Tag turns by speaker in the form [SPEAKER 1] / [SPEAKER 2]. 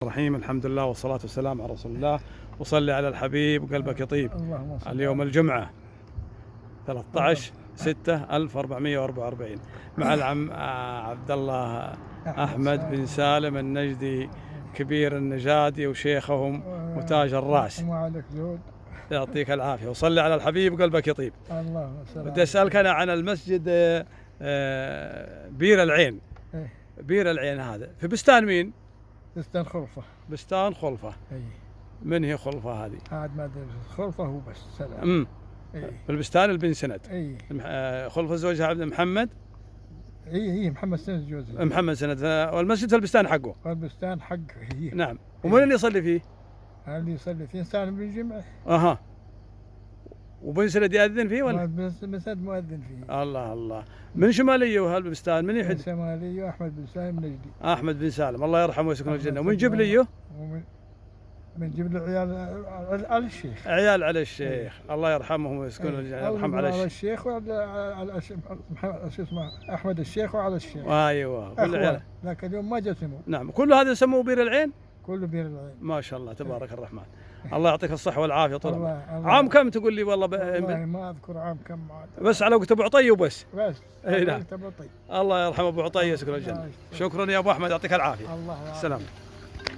[SPEAKER 1] الرحيم. الحمد لله والصلاة والسلام على رسول الله، وصلي على الحبيب قلبك يطيب. اليوم الجمعة 13/6/1444 مع العم عبد الله أحمد بن سالم النجدي كبير النجادي وشيخهم وتاج الراس. يعطيك العافية وصلي على الحبيب قلبك يطيب. بدي أسألك أنا عن المسجد بير العين. بير العين هذا في بستان مين؟
[SPEAKER 2] بستان خلفة.
[SPEAKER 1] بستان خلفة.
[SPEAKER 2] اي.
[SPEAKER 1] من هي خلفة هذه؟
[SPEAKER 2] عاد ما ادري خلفة هو بس سلام.
[SPEAKER 1] في البستان البن سند.
[SPEAKER 2] اي.
[SPEAKER 1] خلفة زوجها عبد محمد.
[SPEAKER 2] اي محمد سند جوزها.
[SPEAKER 1] محمد سند. والمسجد في البستان حقه.
[SPEAKER 2] البستان حقه هي.
[SPEAKER 1] نعم. ومن اللي يصلي فيه؟
[SPEAKER 2] اللي يصلي فيه سالم بن جمعة.
[SPEAKER 1] اها. وبن سند يأذن فيه ولا؟
[SPEAKER 2] بن سند مؤذن فيه.
[SPEAKER 1] الله الله. من شمالية وهالبستان من يحد؟
[SPEAKER 2] من شمالية أحمد بن سالم النجدي.
[SPEAKER 1] أحمد بن سالم الله يرحمه ويسكنه الجنة. ومن جبليه؟
[SPEAKER 2] من جبل عيال على الشيخ.
[SPEAKER 1] عيال على الشيخ. الله يرحمهم ويسكنه الجنة. يرحم على
[SPEAKER 2] الشيخ وعلى شو اسمه أحمد الشيخ وعلى الشيخ.
[SPEAKER 1] ايوه كل عيال.
[SPEAKER 2] لكن اليوم ما جسموا.
[SPEAKER 1] نعم. كل هذا يسموه بير العين؟
[SPEAKER 2] كله بير العين.
[SPEAKER 1] ما شاء الله تبارك الرحمن. الله يعطيك الصحة والعافية طول
[SPEAKER 2] عمرك.
[SPEAKER 1] عام كم تقول لي؟ والله
[SPEAKER 2] ما أذكر عام كم عاد.
[SPEAKER 1] بس على وقت أبو عطية وبس.
[SPEAKER 2] بس.
[SPEAKER 1] اي نعم. الله يرحم أبو عطية يسكن الجنة. شكرا يا أبو أحمد يعطيك العافية.
[SPEAKER 2] الله
[SPEAKER 1] السلام.